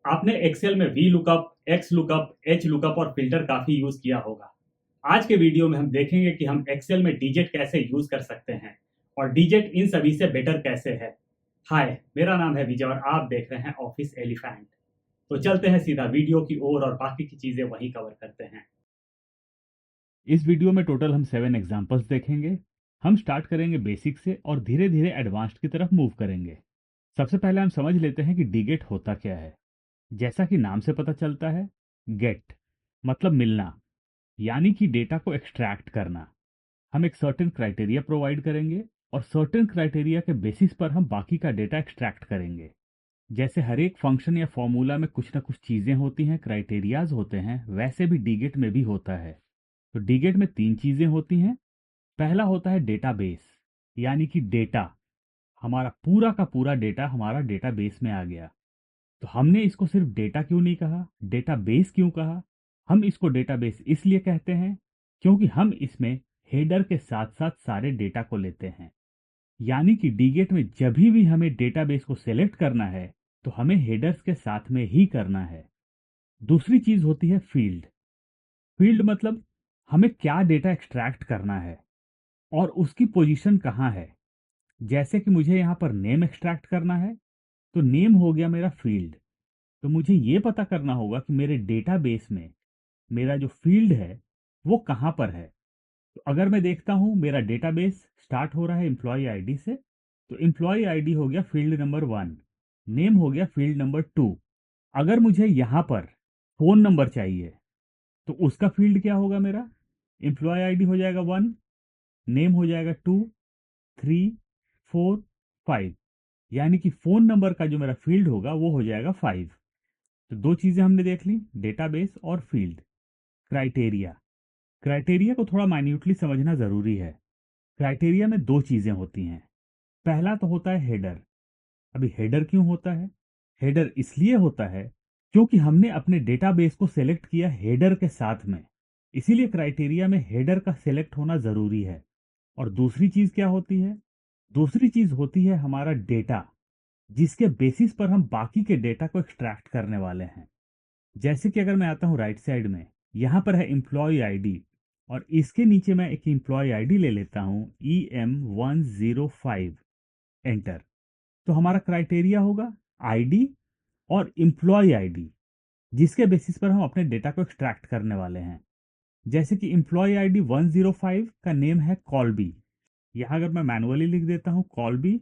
आपने एक्सेल में V lookup, x lookup, H lookup और फिल्टर काफी यूज किया होगा। आज के वीडियो में हम देखेंगे कि हम एक्सेल में डीजेट कैसे यूज कर सकते हैं और डीजेट इन सभी से बेटर कैसे है। हाय, मेरा नाम है विजय और आप देख रहे हैं ऑफिस एलिफेंट। तो चलते हैं सीधा वीडियो की ओर और बाकी की चीजें वहीं कवर करते हैं। इस वीडियो में टोटल हम 7 एग्जांपल्स देखेंगे। हम स्टार्ट करेंगे बेसिक से और धीरे धीरे एडवांस्ड की तरफ मूव करेंगे। सबसे पहले हम समझ लेते हैं कि डीगेट होता क्या है। जैसा कि नाम से पता चलता है, गेट मतलब मिलना, यानी कि डेटा को एक्सट्रैक्ट करना। हम एक सर्टेन क्राइटेरिया प्रोवाइड करेंगे और सर्टेन क्राइटेरिया के बेसिस पर हम बाकी का डेटा एक्सट्रैक्ट करेंगे। जैसे हर एक फंक्शन या फॉर्मूला में कुछ ना कुछ चीजें होती हैं, क्राइटेरियाज होते हैं, वैसे भी डीगेट में भी होता है। तो डीगेट में 3 चीजें होती हैं। पहला होता है डेटाबेस, यानी कि डेटा, हमारा पूरा का पूरा डेटा हमारा डेटाबेस में आ गया। तो हमने इसको सिर्फ डेटा क्यों नहीं कहा, डेटाबेस क्यों कहा? हम इसको डेटाबेस इसलिए कहते हैं क्योंकि हम इसमें हेडर के साथ साथ सारे डेटा को लेते हैं। यानी कि डीगेट में जब भी हमें डेटाबेस को सेलेक्ट करना है तो हमें हेडर्स के साथ में ही करना है। दूसरी चीज होती है फील्ड। फील्ड मतलब हमें क्या डेटा एक्सट्रैक्ट करना है और उसकी पोजीशन कहाँ है। जैसे कि मुझे यहाँ पर नेम एक्सट्रैक्ट करना है, तो नेम हो गया मेरा फील्ड। तो मुझे ये पता करना होगा कि मेरे डेटाबेस में मेरा जो फील्ड है वो कहाँ पर है। तो अगर मैं देखता हूँ मेरा डेटाबेस स्टार्ट हो रहा है एम्प्लॉय आईडी से, तो एम्प्लॉय आईडी हो गया फील्ड नंबर 1, नेम हो गया फील्ड नंबर 2। अगर मुझे यहाँ पर फोन नंबर चाहिए तो उसका फील्ड क्या होगा मेरा? एम्प्लॉय आईडी हो जाएगा 1, नेम हो जाएगा 2, 3, 4, 5। यानी कि फोन नंबर का जो मेरा फील्ड होगा वो हो जाएगा 5। तो दो चीजें हमने देख ली, डेटाबेस और फील्ड। क्राइटेरिया, क्राइटेरिया को थोड़ा माइन्यूटली समझना जरूरी है। क्राइटेरिया में 2 चीजें होती हैं। पहला तो होता है हेडर। अभी हेडर क्यों होता है? हेडर इसलिए होता है क्योंकि हमने अपने डेटाबेस को सेलेक्ट किया हेडर के साथ में, इसीलिए क्राइटेरिया में हेडर का सेलेक्ट होना जरूरी है। और दूसरी चीज क्या होती है? दूसरी चीज होती है हमारा डेटा, जिसके बेसिस पर हम बाकी के डेटा को एक्सट्रैक्ट करने वाले हैं। जैसे कि अगर मैं आता हूं राइट साइड में, यहां पर है एम्प्लॉय आईडी और इसके नीचे मैं एक एम्प्लॉय आईडी ले लेता हूं, EM105, एंटर। तो हमारा क्राइटेरिया होगा आईडी और एम्प्लॉय आईडी, जिसके बेसिस पर हम अपने डेटा को एक्सट्रैक्ट करने वाले हैं। जैसे कि एम्प्लॉय आईडी 105 का नेम है कॉलबी। यहां अगर मैं मैनुअली लिख देता हूं कॉलबी,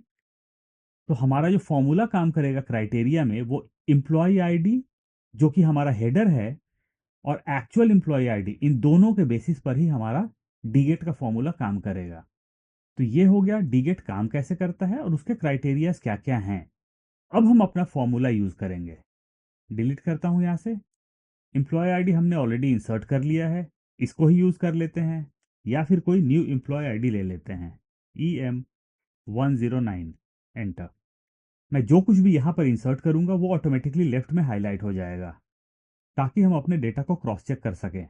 तो हमारा जो फॉर्मूला काम करेगा क्राइटेरिया में वो एम्प्लॉय आईडी, जो कि हमारा हेडर है, और एक्चुअल एम्प्लॉय आईडी, इन दोनों के बेसिस पर ही हमारा डीगेट का फॉर्मूला काम करेगा। तो ये हो गया डीगेट काम कैसे करता है और उसके क्राइटेरियाज क्या क्या हैं। अब हम अपना फॉर्मूला यूज करेंगे। डिलीट करता हूं यहां से। एम्प्लॉय आईडी हमने ऑलरेडी इंसर्ट कर लिया है, इसको ही यूज कर लेते हैं, या फिर कोई न्यू एम्प्लॉय आईडी ले लेते हैं, EM109, एंटर। मैं जो कुछ भी यहाँ पर इंसर्ट करूंगा वो ऑटोमेटिकली लेफ्ट में हाईलाइट हो जाएगा, ताकि हम अपने डेटा को क्रॉस चेक कर सकें।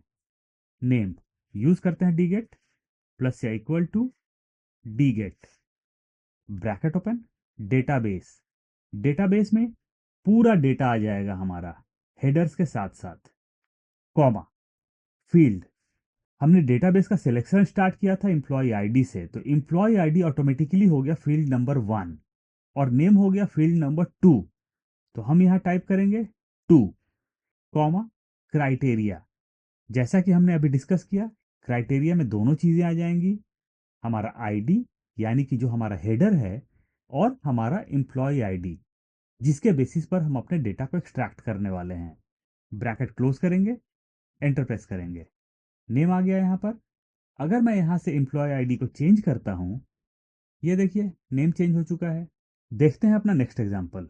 नेम यूज करते हैं डीगेट प्लस या equal to DGET, bracket open, database. Database में पूरा डेटा आ जाएगा हमारा हेडर्स के साथ साथ, कॉमा, फील्ड। हमने डेटाबेस का सिलेक्शन स्टार्ट किया था एम्प्लॉय आईडी से, तो एम्प्लॉय आईडी ऑटोमेटिकली हो गया फील्ड नंबर 1 और नेम हो गया फील्ड नंबर 2। तो हम यहां टाइप करेंगे 2, कॉमा, क्राइटेरिया। जैसा कि हमने अभी डिस्कस किया, क्राइटेरिया में दोनों चीजें आ जाएंगी, हमारा आईडी यानी कि जो हमारा हेडर है, और हमारा एम्प्लॉय आईडी, जिसके बेसिस पर हम अपने डेटा को एक्सट्रैक्ट करने वाले हैं। ब्रैकेट क्लोज करेंगे, एंटर प्रेस करेंगे, नेम आ गया यहां पर। अगर मैं यहां से एम्प्लॉय आईडी को चेंज करता हूं, ये देखिए नेम चेंज हो चुका है। देखते हैं अपना next example.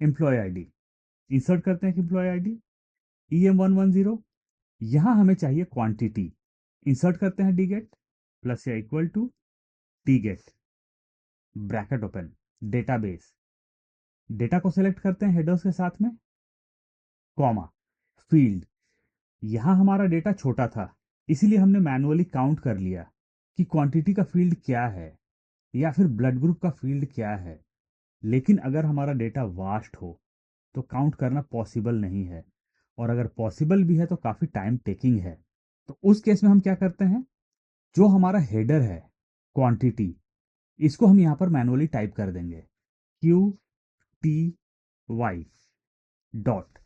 Employee ID insert करते हैं, एम्प्लॉय आईडी EM110। यहां हमें चाहिए क्वांटिटी, इंसर्ट करते हैं डीगेट प्लस या equal to DGET, bracket open, database. Data को सिलेक्ट करते हैं हेडर्स के साथ में, कॉमा, फील्ड। यहां हमारा डेटा छोटा था, इसीलिए हमने मैनुअली काउंट कर लिया कि क्वांटिटी का फील्ड क्या है या फिर ब्लड ग्रुप का फील्ड क्या है। लेकिन अगर हमारा डेटा वास्ट हो, तो काउंट करना पॉसिबल नहीं है, और अगर पॉसिबल भी है तो काफ़ी टाइम टेकिंग है। तो उस केस में हम क्या करते हैं, जो हमारा हेडर है, क्वांटिटी, इसको हम यहाँ पर मैनुअली टाइप कर देंगे, QTY डॉट।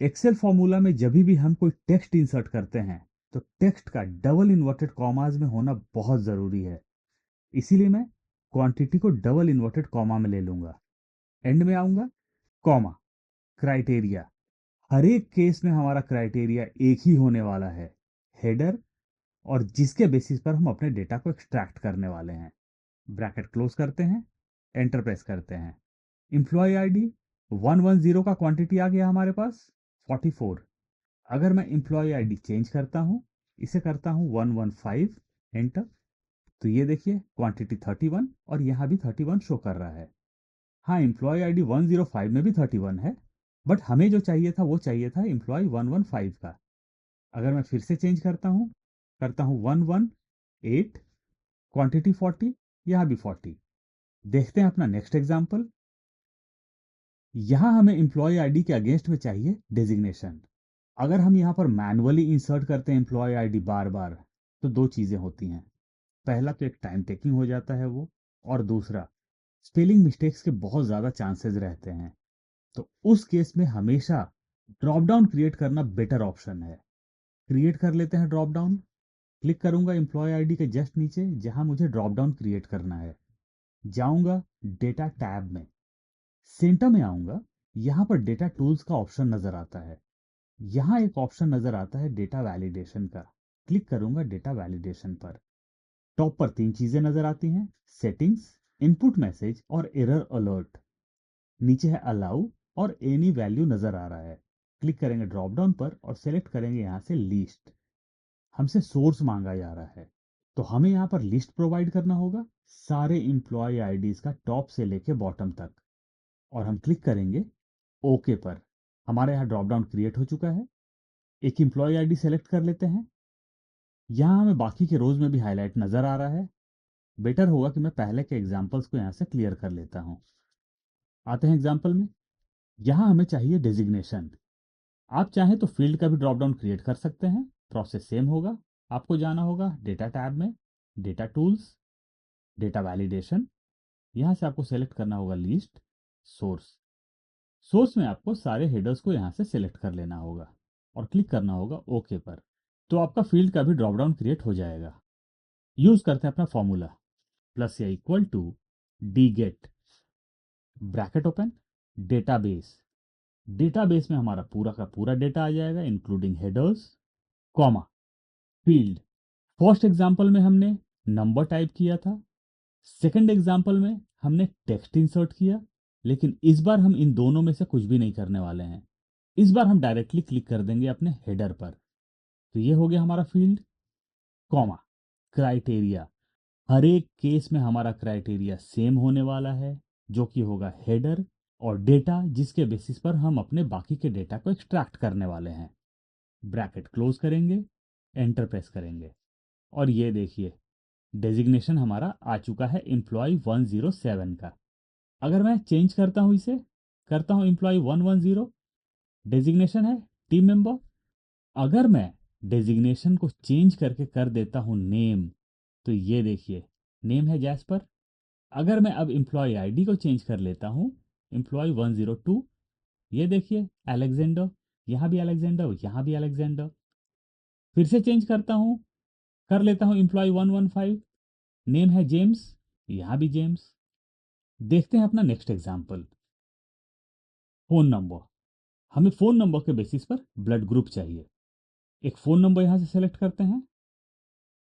एक्सेल फॉर्मूला में जब भी हम कोई टेक्स्ट इंसर्ट करते हैं तो टेक्स्ट का डबल इन्वर्टेड कॉमाज में होना बहुत ज़रूरी है। इसीलिए मैं क्वांटिटी को डबल इन्वर्टेड कॉमा में ले लूंगा, एंड में आऊंगा, कॉमा, क्राइटेरिया। हर एक केस में हमारा क्राइटेरिया एक ही होने वाला है, हेडर, और जिसके बेसिस पर हम अपने डेटा को एक्सट्रैक्ट करने वाले हैं। ब्रैकेट क्लोज करते हैं, एंटर प्रेस करते हैं। एम्प्लॉय आईडी 110 का क्वांटिटी आ गया हमारे पास 44। अगर मैं एम्प्लॉय आईडी चेंज करता हूं, इसे करता हूं 115, एंटर, तो ये देखिए क्वांटिटी 31 और यहां भी 31 शो कर रहा है। हाँ, एम्प्लॉय आईडी 105 में भी 31 है, बट हमें जो चाहिए था वो चाहिए था एम्प्लॉय 115 का। अगर मैं फिर से चेंज करता हूँ, करता हूँ 118, क्वांटिटी 40, यहाँ भी 40। देखते हैं अपना नेक्स्ट एग्जाम्पल। यहाँ हमें एम्प्लॉय आईडी के अगेंस्ट में चाहिए डेजिग्नेशन। अगर हम यहाँ पर मैनुअली इंसर्ट करते हैं एम्प्लॉय आईडी बार बार, तो दो चीज़ें होती हैं। पहला तो एक टाइम टेकिंग हो जाता है वो, और दूसरा स्पेलिंग मिस्टेक्स के बहुत ज़्यादा चांसेस रहते हैं। तो उस केस में हमेशा ड्रॉप डाउन क्रिएट करना बेटर ऑप्शन है। क्रिएट कर लेते हैं ड्रॉप डाउन। क्लिक करूंगा एम्प्लॉय आईडी के जस्ट नीचे जहां मुझे ड्रॉप डाउन क्रिएट करना है, जाऊंगा डेटा टैब में, सेंटर में आऊंगा। यहां पर डेटा टूल्स का ऑप्शन नजर आता है। यहां एक ऑप्शन नजर आता है डेटा वैलिडेशन का। क्लिक करूंगा डेटा वैलिडेशन पर। टॉप पर तीन चीजें नजर आती हैं, सेटिंग्स, इनपुट मैसेज और एरर अलर्ट। नीचे है अलाउ और एनी वैल्यू नजर आ रहा है। क्लिक करेंगे ड्रॉप डाउन पर और सेलेक्ट करेंगे यहां से लीस्ट। हमसे सोर्स मांगा जा रहा है, तो हमें यहाँ पर लिस्ट प्रोवाइड करना होगा सारे इंप्लॉय आईडीज का, टॉप से लेके बॉटम तक। और हम क्लिक करेंगे ओके पर। हमारे यहाँ ड्रॉप डाउन क्रिएट हो चुका है। एक इंप्लॉय आईडी सेलेक्ट कर लेते हैं। यहाँ हमें बाकी के रोज में भी हाईलाइट नजर आ रहा है। बेटर होगा कि मैं पहले के एग्जाम्पल्स को यहाँ से क्लियर कर लेता हूँ। आते हैं एग्जाम्पल में। यहाँ हमें चाहिए डेजिग्नेशन। आप चाहें तो फील्ड का भी ड्रॉप डाउन क्रिएट कर सकते हैं, प्रोसेस सेम होगा। आपको जाना होगा डेटा टैब में, डेटा टूल्स, डेटा वैलिडेशन। यहाँ से आपको सेलेक्ट करना होगा लिस्ट, सोर्स। सोर्स में आपको सारे हेडर्स को यहाँ से सेलेक्ट कर लेना होगा और क्लिक करना होगा ओके पर। तो आपका फील्ड का भी ड्रॉप डाउन क्रिएट हो जाएगा। यूज करते हैं अपना फॉर्मूला, प्लस या equal to D get, bracket open, database. Database में हमारा पूरा का पूरा डेटा आ जाएगा including headers, comma, field. First example में हमने नंबर टाइप किया था, सेकंड एग्जांपल में हमने टेक्स्ट इंसर्ट किया, लेकिन इस बार हम इन दोनों में से कुछ भी नहीं करने वाले हैं। इस बार हम डायरेक्टली क्लिक कर देंगे अपने हेडर पर। तो ये हो गया हमारा फील्ड, कॉमा, क्राइटेरिया। हर एक केस में हमारा क्राइटेरिया सेम होने वाला है, जो कि होगा हेडर और डेटा, जिसके बेसिस पर हम अपने बाकी के डेटा को एक्सट्रैक्ट करने वाले हैं। ब्रैकेट क्लोज करेंगे, एंटर प्रेस करेंगे, और ये देखिए डेजिग्नेशन हमारा आ चुका है एम्प्लॉय 107 का। अगर मैं चेंज करता हूं, इसे करता हूं एम्प्लॉय 110, डेजिग्नेशन है टीम मेंबर। अगर मैं डेजिग्नेशन को चेंज करके कर देता हूं नेम, तो ये देखिए नेम है जैस्पर। अगर मैं अब एम्प्लॉय आईडी को चेंज कर लेता हूं, एम्प्लॉय 102, ये देखिए अलेक्जेंडर, यहां भी अलेक्जेंडर, यहां भी अलेक्जेंडर। फिर से चेंज करता हूं, कर लेता हूं एम्प्लॉय 115, नेम है जेम्स, यहां भी जेम्स। देखते हैं अपना नेक्स्ट एग्जाम्पल। Phone number. हमें फोन नंबर के बेसिस पर ब्लड ग्रुप चाहिए। एक फोन नंबर यहां से सेलेक्ट करते हैं।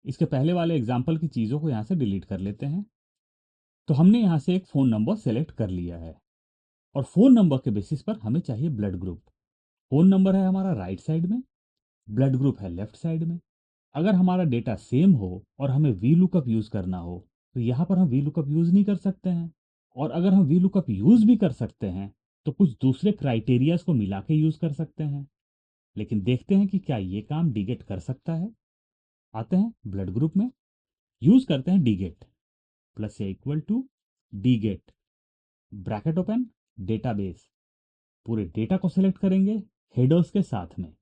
इसके पहले वाले एग्जाम्पल की चीज़ों को यहां से डिलीट कर लेते हैं। तो हमने यहां से एक फ़ोन नंबर सेलेक्ट कर लिया है, और फ़ोन नंबर के बेसिस पर हमें चाहिए ब्लड ग्रुप। फ़ोन नंबर है हमारा राइट साइड में, ब्लड ग्रुप है लेफ्ट साइड में। अगर हमारा डेटा सेम हो और हमें वी लुकअप यूज़ करना हो, तो यहाँ पर हम वी लुकअप यूज़ नहीं कर सकते हैं। और अगर हम वी लुकअप यूज़ भी कर सकते हैं, तो कुछ दूसरे क्राइटेरियाज को मिला के यूज़ कर सकते हैं। लेकिन देखते हैं कि क्या ये काम डीगेट कर सकता है। आते हैं ब्लड ग्रुप में, यूज़ करते हैं डीगेट, प्लस या equal to DGET, bracket open, database. पूरे डेटा को सिलेक्ट करेंगे हेडर्स के साथ में।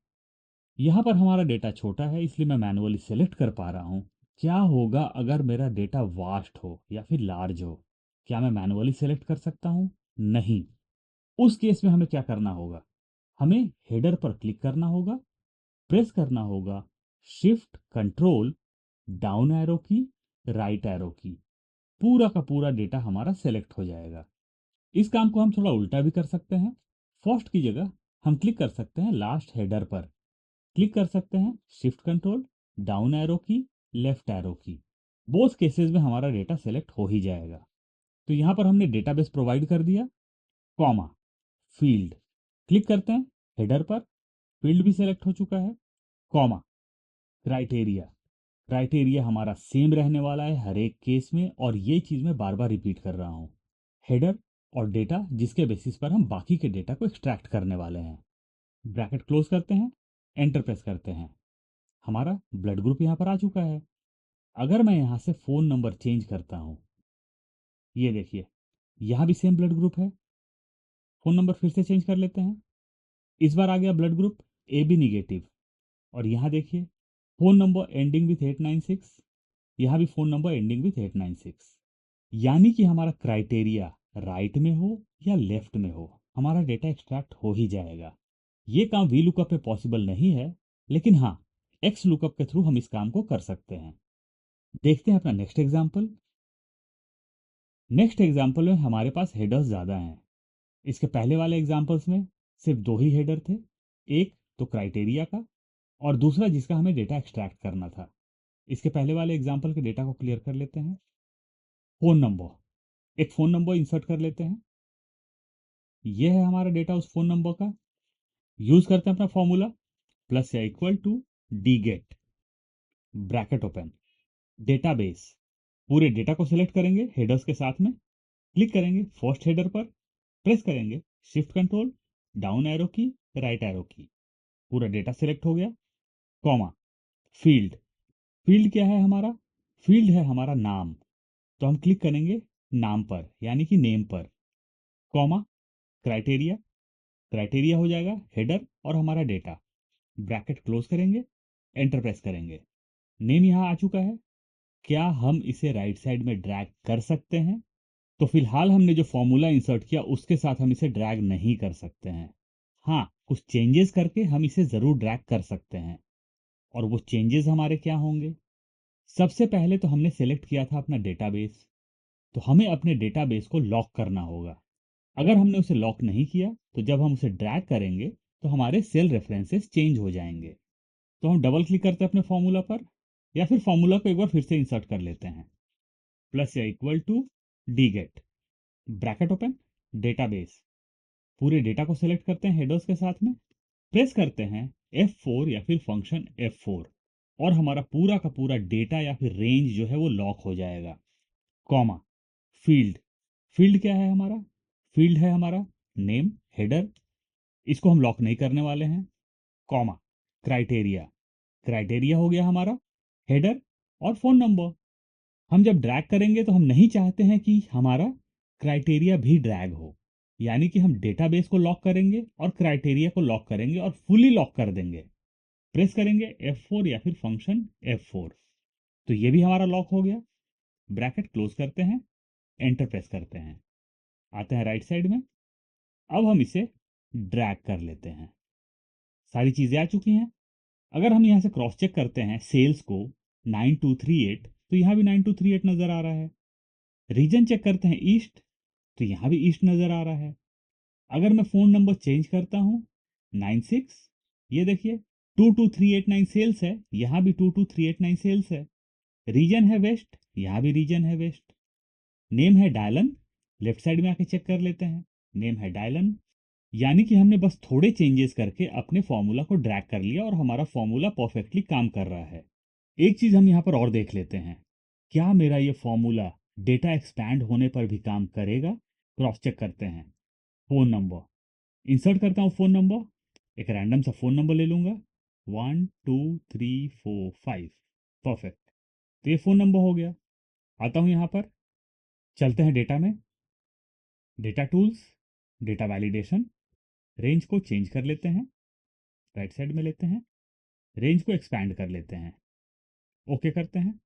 यहाँ पर हमारा डेटा छोटा है इसलिए मैं मैनुअली सेलेक्ट कर पा रहा हूँ। क्या होगा अगर मेरा डेटा वास्ट हो या फिर लार्ज हो? क्या मैं मैनुअली सेलेक्ट कर सकता हूँ? नहीं। उस केस में हमें क्या करना होगा? हमें हेडर पर क्लिक करना होगा, प्रेस करना होगा shift control down arrow key, right arrow key. पूरा का पूरा डेटा हमारा सेलेक्ट हो जाएगा। इस काम को हम थोड़ा उल्टा भी कर सकते हैं। फर्स्ट की जगह हम क्लिक कर सकते हैं लास्ट हेडर पर, क्लिक कर सकते हैं shift control down arrow key, left arrow की। बोथ केसेस में हमारा डेटा सेलेक्ट हो ही जाएगा। तो यहां पर हमने डेटाबेस प्रोवाइड कर दिया, कॉमा फील्ड, क्लिक करते हैं हेडर पर, फील्ड भी सेलेक्ट हो चुका है, कॉमा क्राइटेरिया। क्राइटेरिया हमारा सेम रहने वाला है हर एक केस में, और ये चीज मैं बार बार रिपीट कर रहा हूं। हेडर और डेटा जिसके बेसिस पर हम बाकी के डेटा को एक्सट्रैक्ट करने वाले हैं। ब्रैकेट क्लोज करते हैं, एंटर प्रेस करते हैं। हमारा ब्लड ग्रुप यहाँ पर आ चुका है। अगर मैं यहाँ से फ़ोन नंबर चेंज करता हूँ, ये देखिए यहाँ भी सेम ब्लड ग्रुप है। फ़ोन नंबर फिर से चेंज कर लेते हैं। इस बार आ गया blood group A B negative. और यहाँ देखिए फ़ोन नंबर एंडिंग विथ 896, यहाँ भी फ़ोन नंबर एंडिंग विथ 896। यानी कि हमारा क्राइटेरिया राइट में हो या लेफ्ट में हो, हमारा डेटा एक्सट्रैक्ट हो ही जाएगा। ये काम वी लुकअप पे पॉसिबल नहीं है, लेकिन हाँ एक्स लुकअप के थ्रू हम इस काम को कर सकते हैं। देखते हैं अपना नेक्स्ट एग्जाम्पल। नेक्स्ट एग्जाम्पल में हमारे पास हेडर्स ज़्यादा हैं। इसके पहले वाले एग्जाम्पल्स में सिर्फ दो ही हेडर थे, एक तो क्राइटेरिया का और दूसरा जिसका हमें डेटा एक्सट्रैक्ट करना था। इसके पहले वाले एग्जाम्पल के डेटा को क्लियर कर लेते हैं। फ़ोन नंबर, एक फ़ोन नंबर इंसर्ट कर लेते हैं। यह है हमारा डेटा उस फ़ोन नंबर का। यूज़ करते हैं अपना फॉर्मूला प्लस या equal to D get, bracket open, database. पूरे डेटा को सिलेक्ट करेंगे हेडर्स के साथ में, क्लिक करेंगे फर्स्ट हेडर पर, प्रेस करेंगे shift control down arrow key, right arrow key. पूरा डेटा सिलेक्ट हो गया, कॉमा फील्ड। फील्ड क्या है हमारा? फील्ड है हमारा नाम। तो हम क्लिक करेंगे नाम पर यानी कि नेम पर, कॉमा क्राइटेरिया। क्राइटेरिया हो जाएगा हेडर और हमारा डेटा। ब्रैकेट क्लोज करेंगे, एंटर प्रेस करेंगे। नेम यहाँ आ चुका है। क्या हम इसे राइट साइड में ड्रैग कर सकते हैं? तो फिलहाल हमने जो फॉर्मूला इंसर्ट किया उसके साथ हम इसे ड्रैग नहीं कर सकते हैं। हाँ, कुछ चेंजेस करके हम इसे ज़रूर ड्रैग कर सकते हैं। और वो चेंजेस हमारे क्या होंगे? सबसे पहले तो हमने सेलेक्ट किया था अपना डेटाबेस, तो हमें अपने डेटाबेस को लॉक करना होगा। अगर हमने उसे लॉक नहीं किया तो जब हम उसे ड्रैग करेंगे तो हमारे सेल रेफरेंसेस चेंज हो जाएंगे। तो हम डबल क्लिक करते हैं अपने फॉर्मूला पर, या फिर फॉर्मूला को एक बार फिर से इंसर्ट कर लेते हैं। प्लस या equal to D get, bracket open, database. पूरे डेटा को सिलेक्ट करते हैं हेडर्स के साथ में, प्रेस करते हैं F4 या फिर फंक्शन F4, और हमारा पूरा का पूरा डेटा या फिर रेंज जो है वो लॉक हो जाएगा। कॉमा फील्ड, फील्ड क्या है हमारा? फील्ड है हमारा नेम, हेडर, इसको हम लॉक नहीं करने वाले हैं। कॉमा क्राइटेरिया, क्राइटेरिया हो गया हमारा हेडर और फोन नंबर। हम जब ड्रैग करेंगे तो हम नहीं चाहते हैं कि हमारा क्राइटेरिया भी ड्रैग हो, यानी कि हम डेटाबेस को लॉक करेंगे और क्राइटेरिया को लॉक करेंगे और फुली लॉक कर देंगे। प्रेस करेंगे F4 या फिर फंक्शन F4, तो ये भी हमारा लॉक हो गया। ब्रैकेट क्लोज करते हैं, एंटर प्रेस करते हैं, आते हैं राइट साइड में। अब हम इसे ड्रैग कर लेते हैं। सारी चीज़ें आ चुकी हैं। अगर हम यहाँ से क्रॉस चेक करते हैं सेल्स को 9238, तो यहाँ भी 9238 नज़र आ रहा है। रीजन चेक करते हैं ईस्ट, तो यहाँ भी ईस्ट नज़र आ रहा है। अगर मैं फ़ोन नंबर चेंज करता हूँ 96, ये देखिए 22389 सेल्स है, यहाँ भी 22389 सेल्स है। रीजन है वेस्ट, यहाँ भी रीजन है वेस्ट। नेम है डायलन, लेफ्ट साइड में आके चेक कर लेते हैं, नेम है डायलन। यानी कि हमने बस थोड़े चेंजेस करके अपने फॉर्मूला को ड्रैग कर लिया और हमारा फॉर्मूला परफेक्टली काम कर रहा है। एक चीज़ हम यहाँ पर और देख लेते हैं, क्या मेरा ये फॉर्मूला डेटा एक्सपैंड होने पर भी काम करेगा? क्रॉस चेक करते हैं। फ़ोन नंबर इंसर्ट करता हूँ, फ़ोन नंबर एक रैंडम सा फ़ोन नंबर ले लूँगा, 12345, परफेक्ट। तो ये फ़ोन नंबर हो गया। आता हूँ यहाँ पर, चलते हैं डेटा में, data tools, data validation, range को चेंज कर लेते हैं, राइट साइड में लेते हैं, रेंज को एक्सपैंड कर लेते हैं, ओके करते हैं,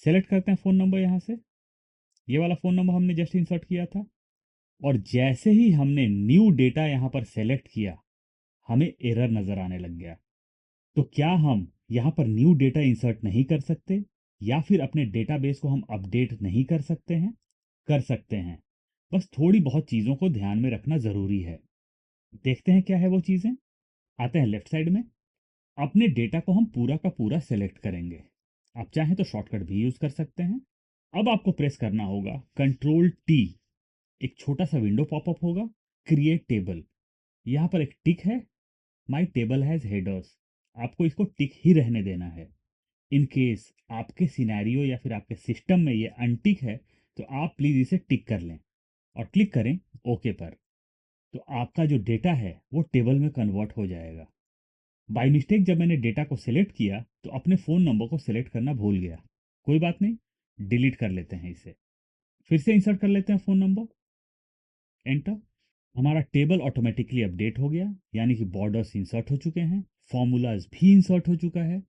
सेलेक्ट करते हैं फ़ोन नंबर यहाँ से, ये वाला फ़ोन नंबर हमने जस्ट इंसर्ट किया था, और जैसे ही हमने न्यू डेटा यहाँ पर सेलेक्ट किया, हमें एरर नज़र आने लग गया। तो क्या हम यहाँ पर न्यू डेटा इंसर्ट नहीं कर सकते, या फिर अपने डेटाबेस को हम अपडेट नहीं कर सकते हैं? कर सकते हैं, बस थोड़ी बहुत चीज़ों को ध्यान में रखना ज़रूरी है। देखते हैं क्या है वो चीज़ें। आते हैं लेफ्ट साइड में, अपने डेटा को हम पूरा का पूरा सेलेक्ट करेंगे। आप चाहें तो शॉर्टकट भी यूज़ कर सकते हैं। अब आपको प्रेस करना होगा कंट्रोल टी, एक छोटा सा विंडो पॉपअप होगा, क्रिएट टेबल। यहाँ पर एक टिक है, माई टेबल हैज़ हेडर्स, आपको इसको टिक ही रहने देना है। इन केस आपके सिनेरियो या फिर आपके सिस्टम में ये अनटिक है, तो आप प्लीज़ इसे टिक कर लें और क्लिक करें ओके पर। तो आपका जो डेटा है वो टेबल में कन्वर्ट हो जाएगा। बाय मिस्टेक जब मैंने डेटा को सिलेक्ट किया तो अपने फ़ोन नंबर को सिलेक्ट करना भूल गया। कोई बात नहीं, डिलीट कर लेते हैं इसे। फिर से इंसर्ट कर लेते हैं फ़ोन नंबर, एंटर। हमारा टेबल ऑटोमेटिकली अपडेट हो गया, यानी कि बॉर्डर्स इंसर्ट हो चुके हैं, फॉर्मूलाज भी इंसर्ट हो चुका है।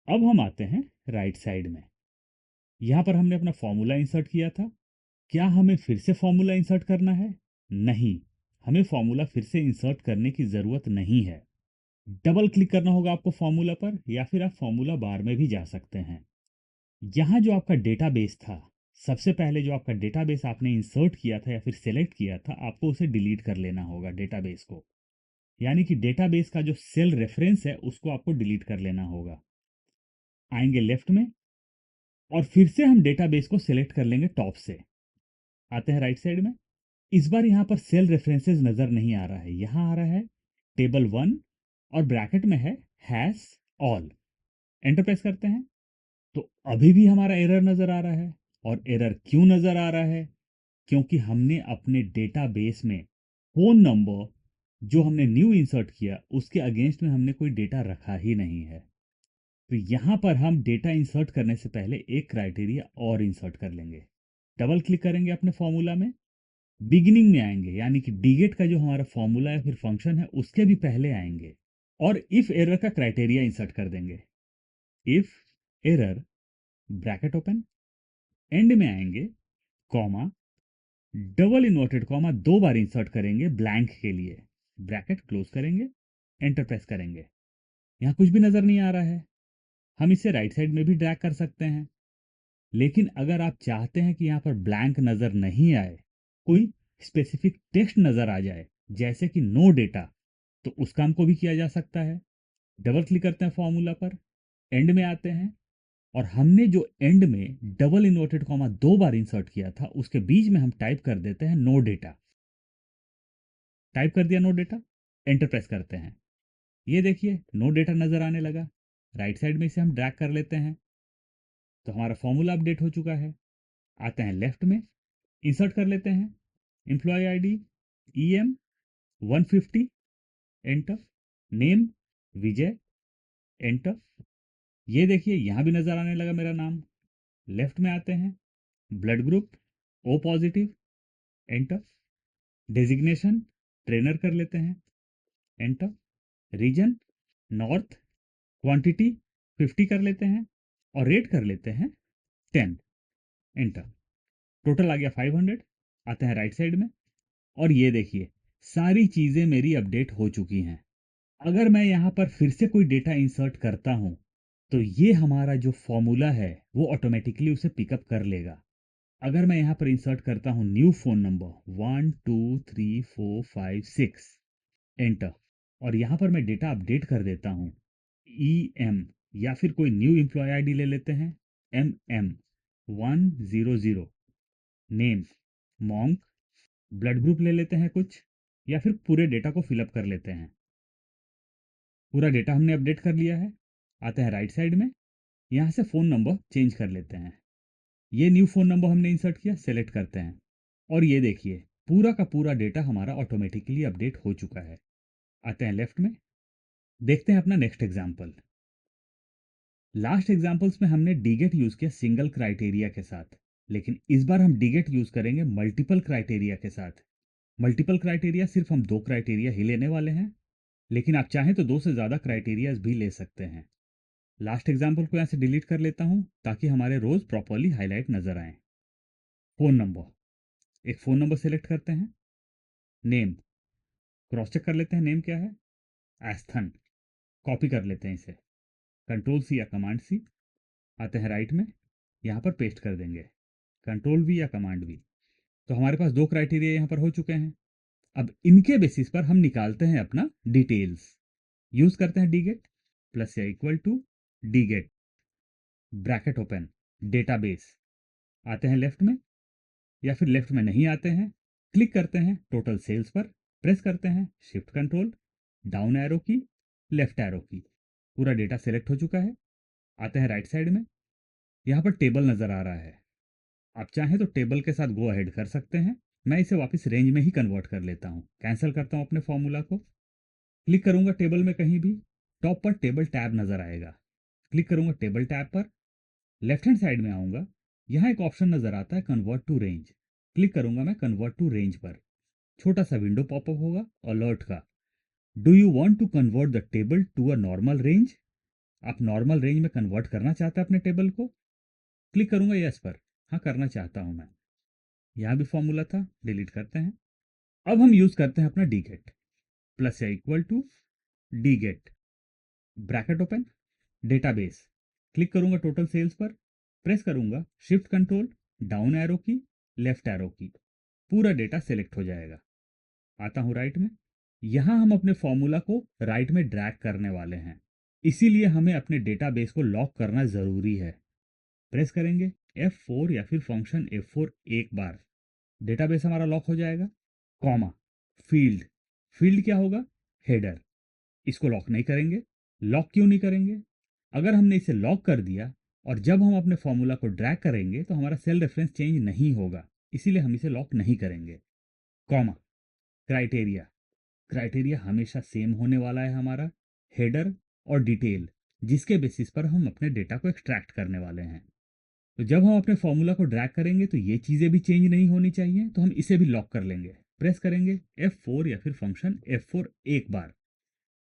अब हम आते हैं राइट साइड में। यहाँ पर हमने अपना फॉर्मूला इंसर्ट किया था। क्या हमें फिर से फॉर्मूला इंसर्ट करना है? नहीं, हमें फॉर्मूला फिर से इंसर्ट करने की ज़रूरत नहीं है। डबल क्लिक करना होगा आपको फॉर्मूला पर, या फिर आप फॉर्मूला बार में भी जा सकते हैं। यहाँ जो आपका डेटाबेस था, सबसे पहले जो आपका डेटाबेस आपने इंसर्ट किया था या फिर सेलेक्ट किया था, आपको उसे डिलीट कर लेना होगा डेटाबेस को। यानी कि डेटाबेस का जो सेल रेफरेंस है उसको आपको डिलीट कर लेना होगा। आएंगे लेफ्ट में, और फिर से हम डेटाबेस को सिलेक्ट कर लेंगे टॉप से। आते हैं राइट साइड में। इस बार यहाँ पर सेल रेफरेंसेस नज़र नहीं आ रहा है, यहाँ आ रहा है टेबल 1 और ब्रैकेट में है हैश ऑल। एंटर प्रेस करते हैं तो अभी भी हमारा एरर नज़र आ रहा है। और एरर क्यों नज़र आ रहा है? क्योंकि हमने अपने डेटाबेस में फ़ोन नंबर जो हमने न्यू इंसर्ट किया उसके अगेंस्ट में हमने कोई डेटा रखा ही नहीं है। तो यहाँ पर हम डेटा इंसर्ट करने से पहले एक क्राइटेरिया और इंसर्ट कर लेंगे। डबल क्लिक करेंगे अपने फॉर्मूला में, बिगिनिंग में आएंगे, यानी कि डीगेट का जो हमारा फॉर्मूला या फिर फंक्शन है उसके भी पहले आएंगे, और इफ एरर का क्राइटेरिया इंसर्ट कर देंगे। If error, bracket open, and में आएंगे, कॉमा, डबल इन्वर्टेड कॉमा 2 बार इंसर्ट करेंगे ब्लैंक के लिए, ब्रैकेट क्लोज करेंगे, एंटर प्रेस करेंगे। यहाँ कुछ भी नज़र नहीं आ रहा है। हम इसे राइट साइड में भी ड्रैग कर सकते हैं, लेकिन अगर आप चाहते हैं कि यहाँ पर ब्लैंक नज़र नहीं आए, कोई स्पेसिफिक टेक्स्ट नज़र आ जाए जैसे कि नो डेटा, तो उस काम को भी किया जा सकता है। डबल क्लिक करते हैं फॉर्मूला पर, एंड में आते हैं, और हमने जो एंड में डबल इन्वर्टेड कॉमा 2 बार इंसर्ट किया था उसके बीच में हम टाइप कर देते हैं नो डेटा। टाइप कर दिया नो डेटा, एंटर प्रेस करते हैं। ये देखिए नो डेटा नज़र आने लगा। राइट साइड में इसे हम ड्रैग कर लेते हैं तो हमारा फॉर्मूला अपडेट हो चुका है। आते हैं लेफ्ट में, इंसर्ट कर लेते हैं employ ID EM 150, enter. Name Vijay, enter. ये देखिए यहाँ भी नज़र आने लगा मेरा नाम। लेफ्ट में आते हैं, blood group O positive, enter. Designation trainer कर लेते हैं, एंटर। रीजन नॉर्थ, क्वांटिटी 50 कर लेते हैं, और रेट कर लेते हैं 10, एंटर। टोटल आ गया 500। आते हैं राइट साइड में, और ये देखिए सारी चीज़ें मेरी अपडेट हो चुकी हैं। अगर मैं यहाँ पर फिर से कोई डेटा इंसर्ट करता हूँ तो ये हमारा जो फॉर्मूला है वो ऑटोमेटिकली उसे पिकअप कर लेगा। अगर मैं यहाँ पर इंसर्ट करता हूँ न्यू फ़ोन नंबर 1 2 3 4 5 6, एंटर, और यहाँ पर मैं डेटा अपडेट कर देता हूँ EM, या फिर कोई न्यू एम्प्लॉय आईडी ले लेते हैं MM 100, name monk, blood group ले लेते हैं कुछ, या फिर पूरे डेटा को फिलअप कर लेते हैं। पूरा डेटा हमने अपडेट कर लिया है। आते हैं राइट साइड में, यहाँ से फ़ोन नंबर चेंज कर लेते हैं। ये न्यू फ़ोन नंबर हमने इंसर्ट किया, सेलेक्ट करते हैं, और ये देखिए पूरा का पूरा डेटा हमारा ऑटोमेटिकली अपडेट हो चुका है। आते हैं लेफ्ट में, देखते हैं अपना नेक्स्ट एग्जाम्पल। लास्ट एग्जाम्पल्स में हमने डीगेट यूज़ किया सिंगल क्राइटेरिया के साथ, लेकिन इस बार हम डीगेट यूज़ करेंगे मल्टीपल क्राइटेरिया के साथ। मल्टीपल क्राइटेरिया सिर्फ हम 2 क्राइटेरिया ही लेने वाले हैं, लेकिन आप चाहें तो 2 से ज़्यादा क्राइटेरियाज भी ले सकते हैं। लास्ट एग्जाम्पल को यहाँ से डिलीट कर लेता हूँ ताकि हमारे रोज प्रॉपरली हाईलाइट नजर आए। फ़ोन नंबर, एक फ़ोन नंबर सेलेक्ट करते हैं। नेम, क्रॉस चेक कर लेते हैं नेम क्या है। एस्थन, कॉपी कर लेते हैं इसे, कंट्रोल सी या कमांड सी, आते हैं राइट में, यहाँ पर पेस्ट कर देंगे, कंट्रोल वी या कमांड वी। तो हमारे पास 2 क्राइटेरिया यहाँ पर हो चुके हैं। अब इनके बेसिस पर हम निकालते हैं अपना डिटेल्स। यूज करते हैं डीगेट प्लस या equal to DGET, bracket open, database. आते हैं लेफ्ट में, या फिर लेफ्ट में नहीं आते हैं, क्लिक करते हैं टोटल सेल्स पर, प्रेस करते हैं shift control, down arrow key, left arrow key, पूरा डेटा सेलेक्ट हो चुका है। आते हैं राइट साइड में, यहाँ पर टेबल नज़र आ रहा है। आप चाहें तो टेबल के साथ गो अहेड कर सकते हैं। मैं इसे वापस रेंज में ही कन्वर्ट कर लेता हूँ। कैंसिल करता हूँ अपने फॉर्मूला को, क्लिक करूंगा टेबल में कहीं भी, टॉप पर टेबल टैब नज़र आएगा, क्लिक करूंगा टेबल टैब पर, लेफ्ट हैंड साइड में आऊंगा, यहाँ एक ऑप्शन नज़र आता है कन्वर्ट टू रेंज, क्लिक करूंगा मैं कन्वर्ट टू रेंज पर। छोटा सा विंडो पॉपअप होगा अलर्ट का, do you want to convert the table to a normal range. आप नॉर्मल रेंज में कन्वर्ट करना चाहते हैं अपने टेबल को, क्लिक करूंगा यस पर, हाँ करना चाहता हूं मैं। यहाँ भी फॉर्मूला था, डिलीट करते हैं। अब हम यूज करते हैं अपना डीगेट प्लस या equal to DGET, bracket open, database, click करूंगा टोटल सेल्स पर, प्रेस करूंगा shift control, down arrow key, left arrow key, पूरा डेटा सेलेक्ट हो जाएगा। आता हूं राइट में, यहां हम अपने फॉर्मूला को राइट में ड्रैग करने वाले हैं, इसीलिए हमें अपने डेटाबेस को लॉक करना जरूरी है। प्रेस करेंगे F4 या फिर फंक्शन F4 एक बार, डेटाबेस हमारा लॉक हो जाएगा। कॉमा, फील्ड, फील्ड क्या होगा, हेडर, इसको लॉक नहीं करेंगे। लॉक क्यों नहीं करेंगे, अगर हमने इसे लॉक कर दिया और जब हम अपने फॉर्मूला को ड्रैग करेंगे तो हमारा सेल रेफरेंस चेंज नहीं होगा, इसीलिए हम इसे लॉक नहीं करेंगे। कॉमा, क्राइटेरिया, क्राइटेरिया हमेशा सेम होने वाला है हमारा, हेडर और डिटेल, जिसके बेसिस पर हम अपने डेटा को एक्सट्रैक्ट करने वाले हैं। तो जब हम अपने फॉर्मूला को ड्रैग करेंगे तो ये चीज़ें भी चेंज नहीं होनी चाहिए, तो हम इसे भी लॉक कर लेंगे। प्रेस करेंगे F4 या फिर फंक्शन F4 एक बार,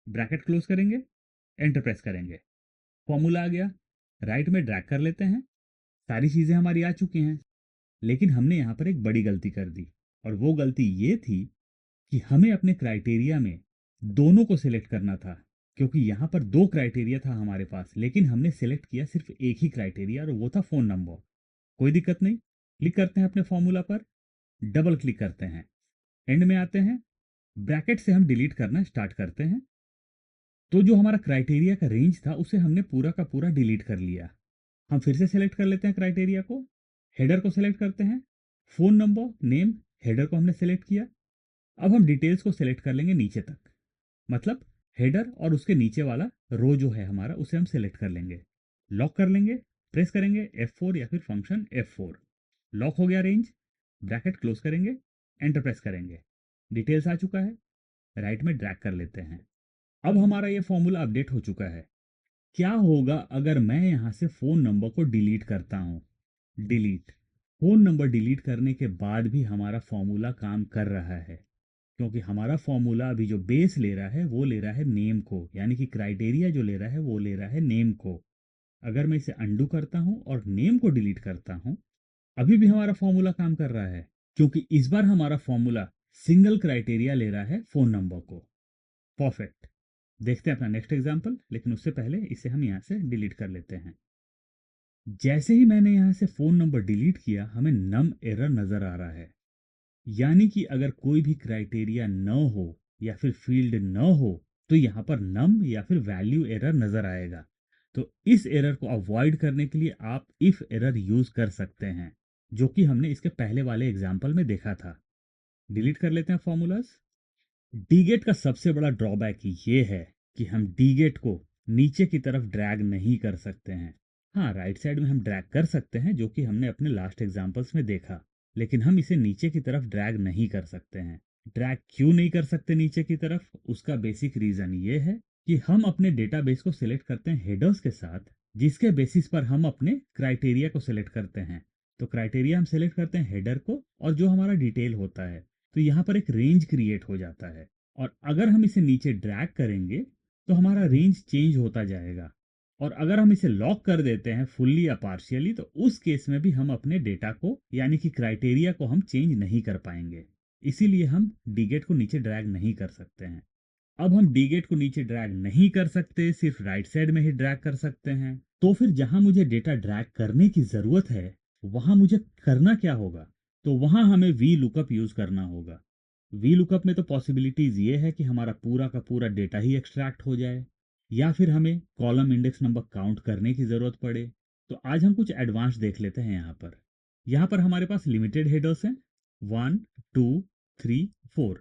ब्रैकेट क्लोज करेंगे, एंटर प्रेस करेंगे, फॉर्मूला आ गया। राइट में ड्रैग कर लेते हैं, सारी चीज़ें हमारी आ चुकी हैं, लेकिन हमने यहाँ पर एक बड़ी गलती कर दी, और वो गलती ये थी कि हमें अपने क्राइटेरिया में दोनों को सिलेक्ट करना था, क्योंकि यहाँ पर 2 क्राइटेरिया था हमारे पास, लेकिन हमने सिलेक्ट किया सिर्फ एक ही क्राइटेरिया और वो था फ़ोन नंबर। कोई दिक्कत नहीं, क्लिक करते हैं अपने फॉर्मूला पर, डबल क्लिक करते हैं, एंड में आते हैं, ब्रैकेट से हम डिलीट करना स्टार्ट करते हैं। तो जो हमारा क्राइटेरिया का रेंज था उसे हमने पूरा का पूरा डिलीट कर लिया। हम फिर से सेलेक्ट कर लेते हैं क्राइटेरिया को, हेडर को सेलेक्ट करते हैं, फ़ोन नंबर, नेम, हेडर को हमने सेलेक्ट किया। अब हम डिटेल्स को सेलेक्ट कर लेंगे नीचे तक, मतलब हेडर और उसके नीचे वाला रो जो है हमारा उसे हम सेलेक्ट कर लेंगे, लॉक कर लेंगे, प्रेस करेंगे F4 या फिर फंक्शन F4, लॉक हो गया रेंज, ब्रैकेट क्लोज करेंगे, एंटर प्रेस करेंगे, डिटेल्स आ चुका है, राइट में ड्रैग कर लेते हैं। अब हमारा ये फॉर्मूला अपडेट हो चुका है। क्या होगा अगर मैं यहाँ से फ़ोन नंबर को डिलीट करता हूँ, डिलीट, फ़ोन नंबर डिलीट करने के बाद भी हमारा फॉर्मूला काम कर रहा है, क्योंकि हमारा फॉर्मूला अभी जो बेस ले रहा है वो ले रहा है नेम को, यानी कि क्राइटेरिया जो ले रहा है वो ले रहा है नेम को। अगर मैं इसे अंडू करता हूँ और नेम को डिलीट करता हूँ, अभी भी हमारा फॉर्मूला काम कर रहा है, क्योंकि इस बार हमारा फॉर्मूला सिंगल क्राइटेरिया ले रहा है फ़ोन नंबर को। परफेक्ट, देखते हैं अपना नेक्स्ट एग्जाम्पल, लेकिन उससे पहले इसे हम यहाँ से डिलीट कर लेते हैं। जैसे ही मैंने यहाँ से फ़ोन नंबर डिलीट किया, हमें नम एरर नज़र आ रहा है, यानी कि अगर कोई भी क्राइटेरिया न हो या फिर फील्ड न हो तो यहाँ पर नम या फिर वैल्यू एरर नज़र आएगा। तो इस एरर को अवॉइड करने के लिए आप इफ एरर यूज कर सकते हैं, जो कि हमने इसके पहले वाले एग्जाम्पल में देखा था। डिलीट कर लेते हैं फॉर्मूलाज। डीगेट का सबसे बड़ा ड्रॉबैक ये है कि हम डीगेट को नीचे की तरफ ड्रैग नहीं कर सकते हैं। हाँ, राइट साइड में हम ड्रैग कर सकते हैं, जो कि हमने अपने लास्ट एग्जाम्पल्स में देखा, लेकिन हम इसे नीचे की तरफ ड्रैग नहीं कर सकते हैं। ड्रैग क्यों नहीं कर सकते नीचे की तरफ, उसका बेसिक रीजन ये है कि हम अपने डेटाबेस को सिलेक्ट करते हैं हेडर्स के साथ, जिसके बेसिस पर हम अपने क्राइटेरिया को सिलेक्ट करते हैं। तो क्राइटेरिया हम सिलेक्ट करते हैं हेडर को, और जो हमारा डिटेल होता है, तो यहाँ पर एक रेंज क्रिएट हो जाता है, और अगर हम इसे नीचे ड्रैग करेंगे तो हमारा रेंज चेंज होता जाएगा। और अगर हम इसे लॉक कर देते हैं फुल्ली या पार्शियली, तो उस केस में भी हम अपने डेटा को यानी कि क्राइटेरिया को हम चेंज नहीं कर पाएंगे। इसीलिए हम डीगेट को नीचे ड्रैग नहीं कर सकते हैं। अब हम डीगेट को नीचे ड्रैग नहीं कर सकते, सिर्फ राइट साइड में ही ड्रैग कर सकते हैं। तो फिर जहां मुझे डेटा ड्रैग करने की जरूरत है, वहां मुझे करना क्या होगा? तो वहां हमें वी लुकअप यूज करना होगा। वी लुकअप में तो पॉसिबिलिटीज ये है कि हमारा पूरा का पूरा डेटा ही एक्सट्रैक्ट हो जाए, या फिर हमें कॉलम इंडेक्स नंबर काउंट करने की जरूरत पड़े। तो आज हम कुछ एडवांस देख लेते हैं। यहाँ पर हमारे पास लिमिटेड हेडर्स हैं, 1 2 3 4,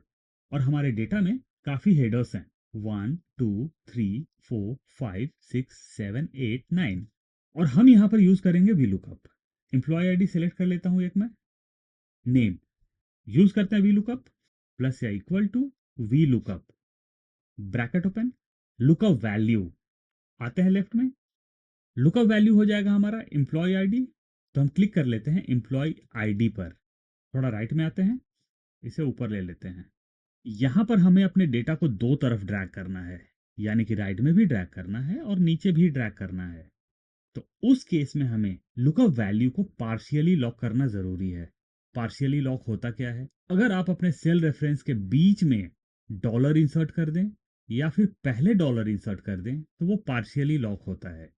और हमारे डेटा में काफी हेडर्स हैं, 1 2 3 4 5 6 7 8 9। और हम यहाँ पर यूज करेंगे V lookup. Employee ID select कर लेता हूं एक मैं, नेम यूज करते हैं वी लुकअप, प्लस या equal to V lookup, bracket open, lookup value, आते हैं लेफ्ट में, लुकअप वैल्यू हो जाएगा हमारा एम्प्लॉय आईडी। तो हम क्लिक कर लेते हैं एम्प्लॉय आईडी पर, थोड़ा राइट में आते हैं, इसे ऊपर ले लेते हैं। यहां पर हमें अपने डेटा को दो तरफ ड्रैग करना है, यानी कि राइट में भी ड्रैग करना है और नीचे भी ड्रैग करना है। तो उस केस में हमें लुकअप वैल्यू को पार्शियली लॉक करना जरूरी है। पार्शियली लॉक होता क्या है? अगर आप अपने सेल रेफरेंस के बीच में डॉलर इंसर्ट कर दें या फिर पहले डॉलर इंसर्ट कर दें, तो वो पार्शियली लॉक होता है।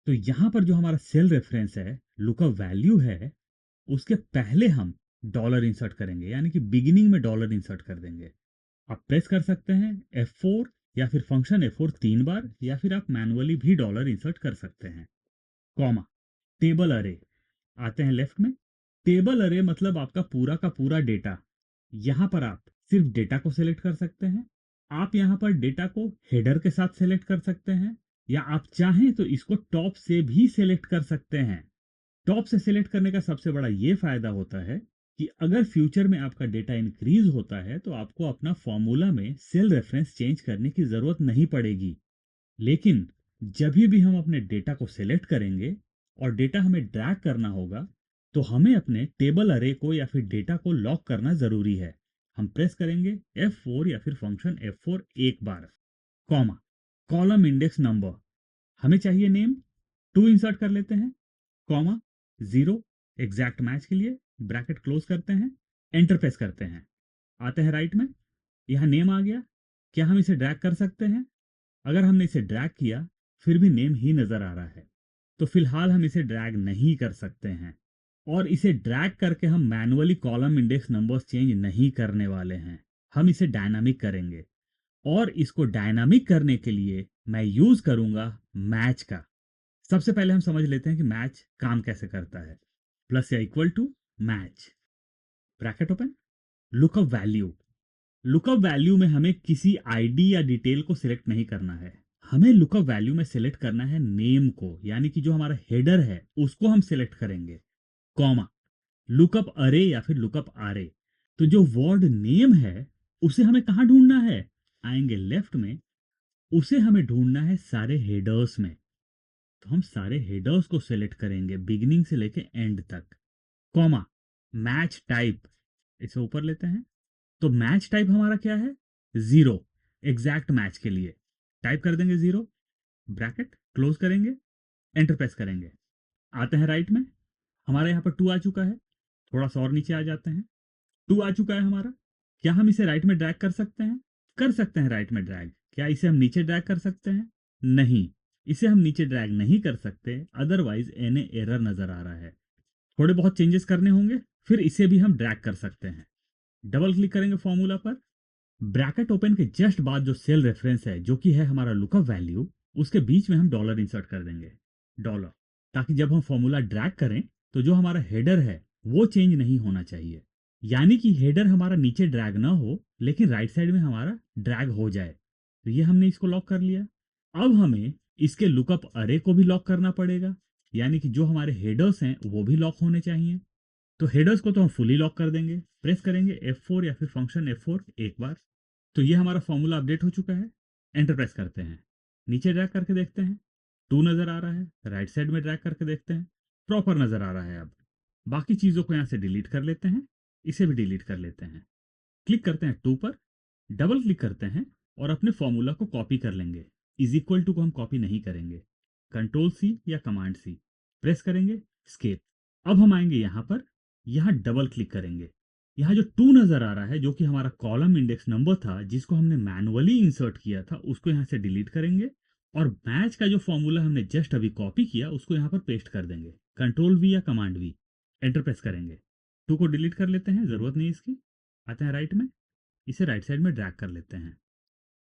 तो यहां पर जो हमारा सेल रेफरेंस है, लुकअप वैल्यू है, उसके पहले हम डॉलर इंसर्ट करेंगे, यानी कि बिगिनिंग में डॉलर इंसर्ट कर देंगे। आप प्रेस कर सकते हैं F4 या फिर फंक्शन F4 3 बार, या फिर आप मैनुअली भी डॉलर इंसर्ट कर सकते हैं। कॉमा, टेबल अरे, आते हैं लेफ्ट में। टेबल अरे मतलब आपका पूरा का पूरा डेटा। यहां पर आप सिर्फ डेटा को सिलेक्ट कर सकते हैं। आप यहां पर डेटा को हेडर के साथ सिलेक्ट कर सकते हैं, या आप चाहें तो इसको टॉप से भी सिलेक्ट कर सकते हैं। टॉप से सिलेक्ट करने का सबसे बड़ा ये फायदा होता है कि अगर फ्यूचर में आपका डेटा इंक्रीज होता है, तो आपको अपना फॉर्मूला में सेल रेफरेंस चेंज करने की जरूरत नहीं पड़ेगी। लेकिन जब भी हम अपने डेटा को सिलेक्ट करेंगे और डेटा हमें ड्रैग करना होगा, तो हमें अपने टेबल अरे को या फिर डेटा को लॉक करना जरूरी है। हम प्रेस करेंगे F4 या फिर फंक्शन F4 1 बार, कॉमा, कॉलम इंडेक्स नंबर, हमें चाहिए नेम, 2 इंसर्ट कर लेते हैं, कॉमा, 0 एग्जैक्ट मैच के लिए, ब्रैकेट क्लोज करते हैं, एंटर प्रेस करते हैं। आते हैं राइट में, यहां नेम आ गया। क्या हम इसे ड्रैग कर सकते हैं? अगर हमने इसे ड्रैग किया फिर भी नेम ही नजर आ रहा है, तो फिलहाल हम इसे ड्रैग नहीं कर सकते हैं। और इसे ड्रैग करके हम manually column index numbers change नहीं करने वाले हैं, हम इसे डायनामिक करेंगे। और इसको डायनामिक करने के लिए मैं यूज करूंगा मैच का। सबसे पहले हम समझ लेते हैं कि मैच काम कैसे करता है। प्लस या equal to match, bracket open, lookup value. Lookup value में हमें किसी आईडी या डिटेल को सिलेक्ट नहीं करना है, हमें लुकअप वैल्यू में सिलेक्ट करना है नेम को, यानी कि जो हमारा हेडर है उसको हम सिलेक्ट करेंगे, कॉमा, लुकअप अरे या फिर लुकअप आरे। तो जो वर्ड नेम है उसे हमें कहां ढूंढना है? आएंगे लेफ्ट में, उसे हमें ढूंढना है सारे हेडर्स में। तो हम सारे हेडर्स को सिलेक्ट करेंगे बिगिनिंग से लेके एंड तक, कॉमा, मैच टाइप, इसे ऊपर लेते हैं। तो मैच टाइप हमारा क्या है? 0, एग्जैक्ट मैच के लिए टाइप कर देंगे 0, ब्रैकेट क्लोज करेंगे, एंटर प्रेस करेंगे। आते हैं राइट में, हमारे यहाँ पर 2 आ चुका है, थोड़ा सा और नीचे आ जाते हैं, 2 आ चुका है हमारा। क्या हम इसे राइट में ड्रैग कर सकते हैं? कर सकते हैं राइट में ड्रैग। क्या इसे हम नीचे ड्रैग कर सकते हैं? नहीं, इसे हम नीचे ड्रैग नहीं कर सकते, अदरवाइज एन एरर नजर आ रहा है। थोड़े बहुत चेंजेस करने होंगे, फिर इसे भी हम ड्रैग कर सकते हैं। डबल क्लिक करेंगे फॉर्मूला पर, ब्रैकेट ओपन के जस्ट बाद जो सेल रेफरेंस है जो कि है हमारा लुकअप वैल्यू, उसके बीच में हम डॉलर इंसर्ट कर देंगे, डॉलर, ताकि जब हम फॉर्मूला ड्रैग करें तो जो हमारा हेडर है वो चेंज नहीं होना चाहिए। यानी कि हेडर हमारा नीचे ड्रैग ना हो, लेकिन राइट साइड में हमारा ड्रैग हो जाए। तो ये हमने इसको लॉक कर लिया। अब हमें इसके लुकअप अरे को भी लॉक करना पड़ेगा, यानी कि जो हमारे हेडर्स हैं वो भी लॉक होने चाहिए। तो हेडर्स को तो हम फुली लॉक कर देंगे, प्रेस करेंगे F4 या फिर फंक्शन F4 1 बार। तो ये हमारा फॉर्मूला अपडेट हो चुका है। एंटर प्रेस करते हैं, नीचे ड्रैग करके देखते हैं, 2 नजर आ रहा है, राइट साइड में ड्रैग करके देखते हैं, प्रॉपर नजर आ रहा है। अब बाकी चीजों को यहां से डिलीट कर लेते हैं, इसे भी डिलीट कर लेते हैं। क्लिक करते हैं टू पर, डबल क्लिक करते हैं और अपने फॉर्मूला को कॉपी कर लेंगे। इज इक्वल टू को हम कॉपी नहीं करेंगे, कंट्रोल सी या कमांड सी प्रेस करेंगे, स्केप। अब हम आएंगे यहां पर, यहां डबल क्लिक करेंगे। यहाँ जो टू नजर आ रहा है, जो कि हमारा कॉलम इंडेक्स नंबर था जिसको हमने मैनुअली इंसर्ट किया था, उसको यहाँ से डिलीट करेंगे और मैच का जो फॉर्मूला हमने जस्ट अभी कॉपी किया उसको यहाँ पर पेस्ट कर देंगे, कंट्रोल वी या कमांड वी, एंटर प्रेस करेंगे। टू को डिलीट कर लेते हैं, जरूरत नहीं इसकी। आते हैं राइट में, इसे राइट साइड में ड्रैग कर लेते हैं।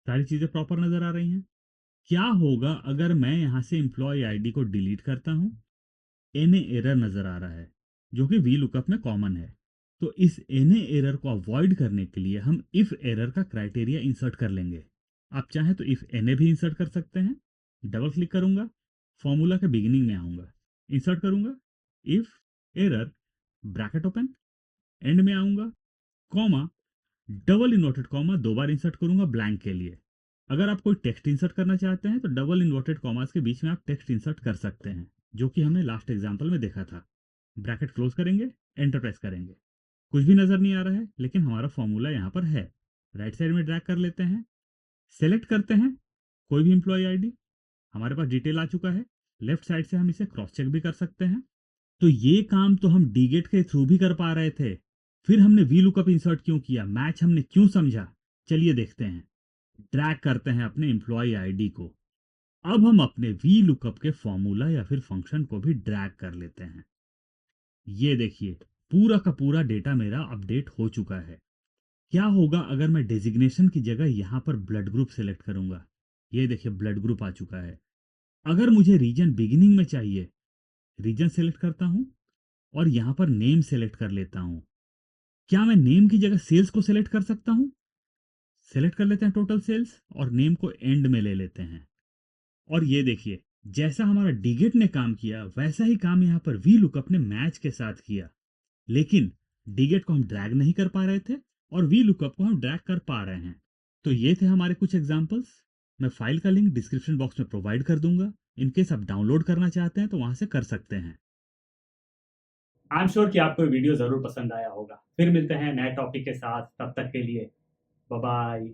सारी चीजें प्रॉपर नजर आ रही हैं। क्या होगा अगर मैं यहां से एम्प्लॉय आईडी को डिलीट करता हूं? एनए एरर नजर आ रहा है, जो कि वी लुकअप में कॉमन है। तो इस एनए एरर को अवॉइड करने के लिए हम इफ एरर का क्राइटेरिया इंसर्ट कर लेंगे। आप चाहें तो इफ एनए भी इंसर्ट कर सकते हैं। डबल क्लिक करूंगा, फॉर्मूला के बिगिनिंग में आऊंगा, इंसर्ट करूंगा if error, bracket open, and में आऊंगा, कॉमा, डबल इन्वर्टेड कॉमा दो बार इंसर्ट करूंगा ब्लैंक के लिए। अगर आप कोई टेक्स्ट इंसर्ट करना चाहते हैं तो डबल इन्वर्टेड कॉमास के बीच में आप टेक्स्ट इंसर्ट कर सकते हैं, जो कि हमने लास्ट एग्जांपल में देखा था। ब्रैकेट क्लोज करेंगे, एंटर प्रेस करेंगे। कुछ भी नजर नहीं आ रहा है, लेकिन हमारा फॉर्मूला यहाँ पर है। राइट साइड में ड्रैग कर लेते हैं, सेलेक्ट करते हैं कोई भी एम्प्लॉय आईडी, हमारे पास डिटेल आ चुका है। लेफ्ट साइड से हम इसे क्रॉस चेक भी कर सकते हैं। तो ये काम तो हम डीगेट के थ्रू भी कर पा रहे थे, फिर हमने वी लुकअप इंसर्ट क्यों किया, मैच हमने क्यों समझा, चलिए देखते हैं। ड्रैग करते हैं अपने एम्प्लॉय आईडी को। अब हम अपने वी लुकअप के फॉर्मूला या फिर फंक्शन को भी ड्रैग कर लेते हैं। ये देखिए, पूरा का पूरा डेटा मेरा अपडेट हो चुका है। क्या होगा अगर मैं डेजिग्नेशन की जगह यहां पर ब्लड ग्रुप सेलेक्ट करूंगा? ये देखिए, ब्लड ग्रुप आ चुका है। अगर मुझे रीजन बिगिनिंग में चाहिए, रीजन सेलेक्ट करता हूं और यहां पर नेम सेलेक्ट कर लेता हूं। क्या मैं नेम की जगह सेल्स को सेलेक्ट कर सकता हूं? सेलेक्ट कर लेते हैं टोटल सेल्स और नेम को एंड में ले लेते हैं। और ये देखिए, जैसा हमारा डिगेट ने काम किया वैसा ही काम यहां पर वी लुकअप ने मैच के साथ किया। लेकिन डिगेट को हम ड्रैग नहीं कर पा रहे थे और वी लुकअप को हम ड्रैग कर पा रहे हैं। तो ये थे हमारे कुछ एग्जांपल्स। मैं फाइल का लिंक डिस्क्रिप्शन बॉक्स में प्रोवाइड कर दूंगा, इनकेस आप डाउनलोड करना चाहते हैं तो वहां से कर सकते हैं। आई एम श्योर कि आपको ये वीडियो जरूर पसंद आया होगा। फिर मिलते हैं नए टॉपिक के साथ, तब तक के लिए बाय बाय।